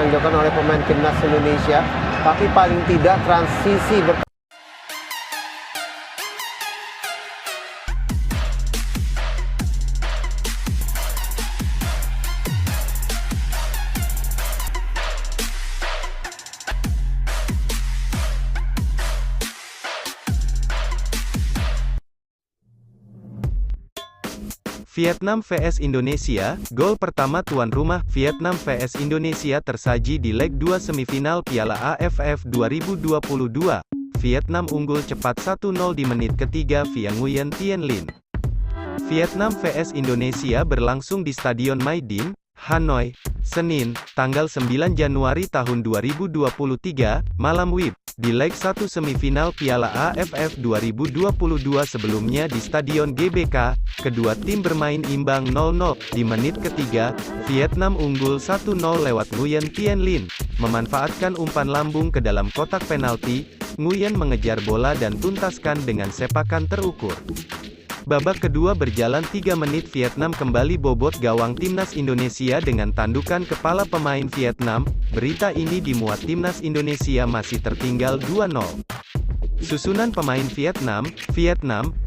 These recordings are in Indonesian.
yang dilakukan oleh pemain timnas Indonesia, tapi paling tidak transisi Vietnam vs Indonesia, gol pertama tuan rumah, Vietnam vs Indonesia tersaji di leg 2 semifinal Piala AFF 2022. Vietnam unggul cepat 1-0 di menit ketiga via Nguyen Tien Linh. Vietnam vs Indonesia berlangsung di Stadion Mai Dinh, Hanoi, Senin, tanggal 9 Januari tahun 2023, malam WIB. Di leg 1 semifinal Piala AFF 2022 sebelumnya di Stadion GBK, kedua tim bermain imbang 0-0. Di menit ketiga, Vietnam unggul 1-0 lewat Nguyen Tien Linh. Memanfaatkan umpan lambung ke dalam kotak penalti, Nguyen mengejar bola dan tuntaskan dengan sepakan terukur. Babak kedua berjalan 3 menit, Vietnam kembali bobot gawang timnas Indonesia dengan tandukan kepala pemain Vietnam. Berita ini dimuat timnas Indonesia masih tertinggal 2-0. Susunan pemain Vietnam,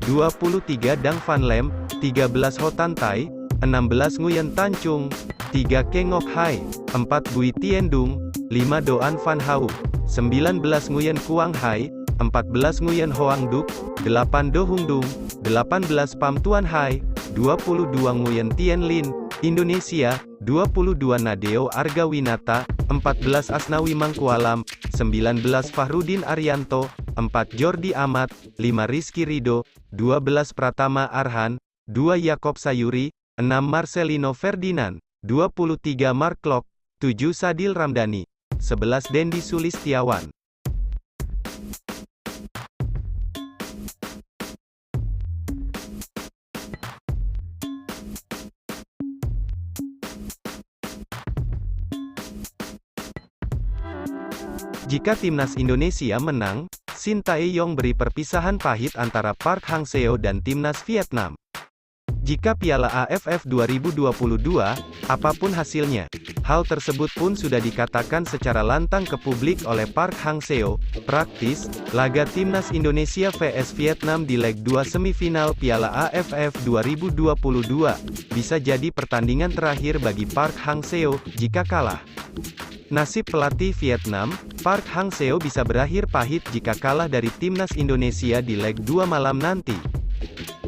23 Dang Van Lem, 13 Ho Tan Tai, 16 Nguyen Tan Trung, 3 Keng Ngoc Hai, 4 Bui Tien Dung, 5 Doan Van Hau, 19 Nguyen Quang Hai, 14 Nguyen Hoang Duc, 8 Do Hung Dung, 18 Pham Tuan Hai, 22 Nguyen Tien Linh. Indonesia, 22 Nadeo Argawinata, 14 Asnawi Mangkualam, 19 Fahrudin Arianto, 4 Jordi Amat, 5 Rizky Ridho, 12 Pratama Arhan, 2 Yakob Sayuri, 6 Marcelino Ferdinand, 23 Mark Klok, 7 Sadil Ramdhani, 11 Dendi Sulistiawan. Jika timnas Indonesia menang, Shin Tae-yong beri perpisahan pahit antara Park Hang-seo dan timnas Vietnam. Jika Piala AFF 2022, apapun hasilnya, hal tersebut pun sudah dikatakan secara lantang ke publik oleh Park Hang-seo. Praktis, laga timnas Indonesia vs Vietnam di leg 2 semifinal Piala AFF 2022 bisa jadi pertandingan terakhir bagi Park Hang-seo. Jika kalah, nasib pelatih Vietnam, Park Hang-seo bisa berakhir pahit jika kalah dari timnas Indonesia di leg 2 malam nanti.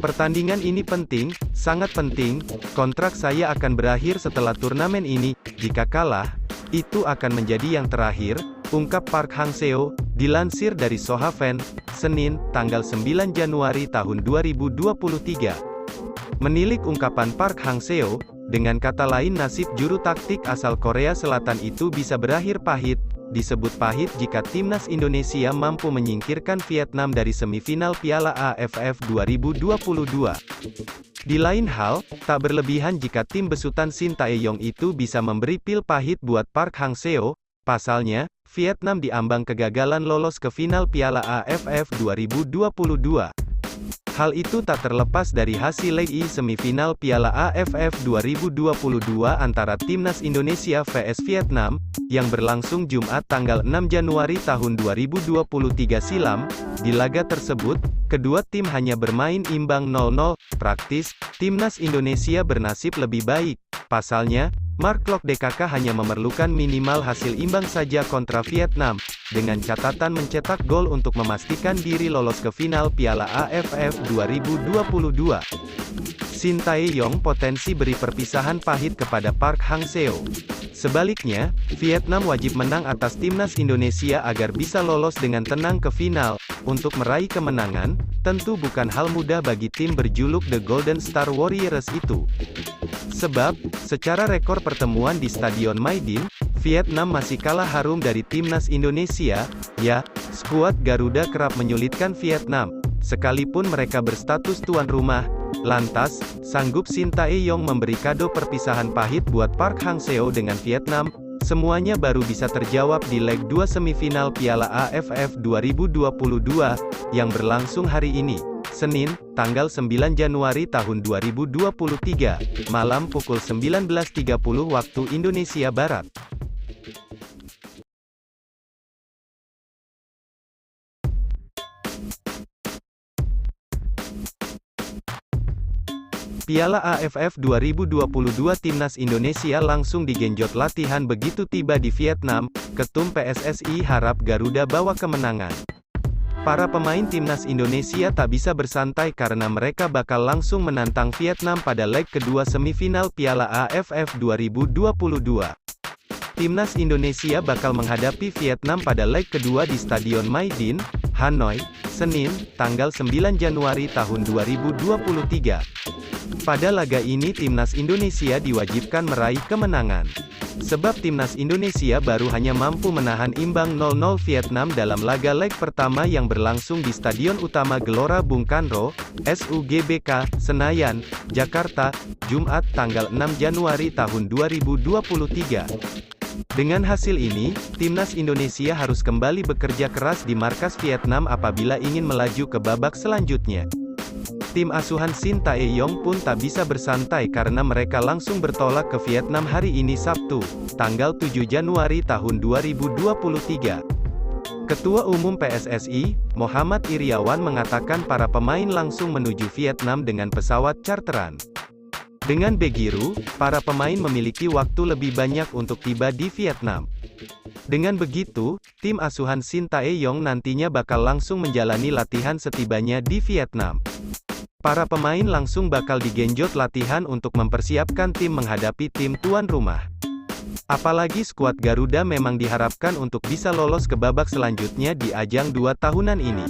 Pertandingan ini penting, sangat penting. Kontrak saya akan berakhir setelah turnamen ini. Jika kalah, itu akan menjadi yang terakhir, ungkap Park Hang-seo, dilansir dari Sohaven, Senin, tanggal 9 Januari tahun 2023. Menilik ungkapan Park Hang-seo, dengan kata lain nasib juru taktik asal Korea Selatan itu bisa berakhir pahit. Disebut pahit jika timnas Indonesia mampu menyingkirkan Vietnam dari semifinal Piala AFF 2022. Di lain hal, tak berlebihan jika tim besutan Shin Tae-yong itu bisa memberi pil pahit buat Park Hang-seo. Pasalnya, Vietnam diambang kegagalan lolos ke final Piala AFF 2022. Hal itu tak terlepas dari hasil leg I semifinal Piala AFF 2022 antara timnas Indonesia vs Vietnam, yang berlangsung Jumat tanggal 6 Januari tahun 2023 silam. Di laga tersebut, kedua tim hanya bermain imbang 0-0. Praktis, timnas Indonesia bernasib lebih baik. Pasalnya, Mark Klok DKK hanya memerlukan minimal hasil imbang saja kontra Vietnam, dengan catatan mencetak gol untuk memastikan diri lolos ke final Piala AFF 2022. Shin Tae-yong potensi beri perpisahan pahit kepada Park Hang-seo. Sebaliknya, Vietnam wajib menang atas timnas Indonesia agar bisa lolos dengan tenang ke final. Untuk meraih kemenangan, tentu bukan hal mudah bagi tim berjuluk The Golden Star Warriors itu. Sebab, secara rekor pertemuan di Stadion Mai Dinh, Vietnam masih kalah harum dari timnas Indonesia. Ya, skuad Garuda kerap menyulitkan Vietnam, sekalipun mereka berstatus tuan rumah. Lantas, sanggup Shin Tae-yong memberi kado perpisahan pahit buat Park Hang-seo dengan Vietnam? Semuanya baru bisa terjawab di leg 2 semifinal Piala AFF 2022, yang berlangsung hari ini, Senin, tanggal 9 Januari tahun 2023, malam pukul 19.30 waktu Indonesia Barat. Piala AFF 2022 Timnas Indonesia langsung digenjot latihan begitu tiba di Vietnam, Ketum PSSI harap Garuda bawa kemenangan. Para pemain Timnas Indonesia tak bisa bersantai karena mereka bakal langsung menantang Vietnam pada leg kedua semifinal Piala AFF 2022. Timnas Indonesia bakal menghadapi Vietnam pada leg kedua di Stadion Mai Dinh, Hanoi, Senin, tanggal 9 Januari tahun 2023. Pada laga ini Timnas Indonesia diwajibkan meraih kemenangan. Sebab Timnas Indonesia baru hanya mampu menahan imbang 0-0 Vietnam dalam laga leg pertama yang berlangsung di Stadion Utama Gelora Bung Karno, SUGBK, Senayan, Jakarta, Jumat tanggal 6 Januari tahun 2023. Dengan hasil ini, Timnas Indonesia harus kembali bekerja keras di markas Vietnam apabila ingin melaju ke babak selanjutnya. Tim asuhan Shin Tae-yong pun tak bisa bersantai karena mereka langsung bertolak ke Vietnam hari ini Sabtu, tanggal 7 Januari tahun 2023. Ketua Umum PSSI, Muhammad Iryawan mengatakan para pemain langsung menuju Vietnam dengan pesawat charteran. Dengan begitu, para pemain memiliki waktu lebih banyak untuk tiba di Vietnam. Dengan begitu, tim asuhan Shin Tae-yong nantinya bakal langsung menjalani latihan setibanya di Vietnam. Para pemain langsung bakal digenjot latihan untuk mempersiapkan tim menghadapi tim tuan rumah. Apalagi skuad Garuda memang diharapkan untuk bisa lolos ke babak selanjutnya di ajang 2 tahunan ini.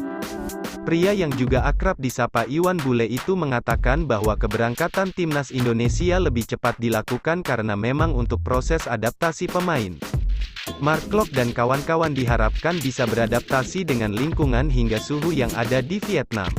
Pria yang juga akrab disapa Iwan Bule itu mengatakan bahwa keberangkatan Timnas Indonesia lebih cepat dilakukan karena memang untuk proses adaptasi pemain. Mark Klok dan kawan-kawan diharapkan bisa beradaptasi dengan lingkungan hingga suhu yang ada di Vietnam.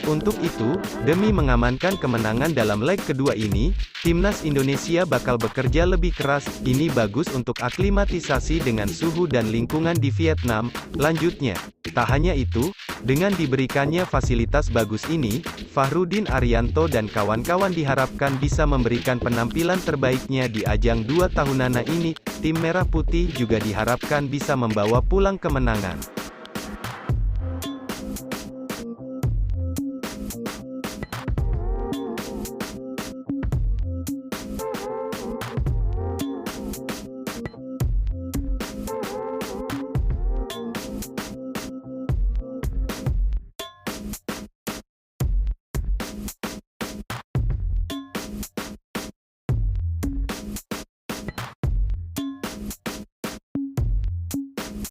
Untuk itu, demi mengamankan kemenangan dalam leg kedua ini, Timnas Indonesia bakal bekerja lebih keras. Ini bagus untuk aklimatisasi dengan suhu dan lingkungan di Vietnam. Lanjutnya, tak hanya itu, dengan diberikannya fasilitas bagus ini, Fahrudin Arianto dan kawan-kawan diharapkan bisa memberikan penampilan terbaiknya di ajang 2 tahunana ini. Tim Merah Putih juga diharapkan bisa membawa pulang kemenangan.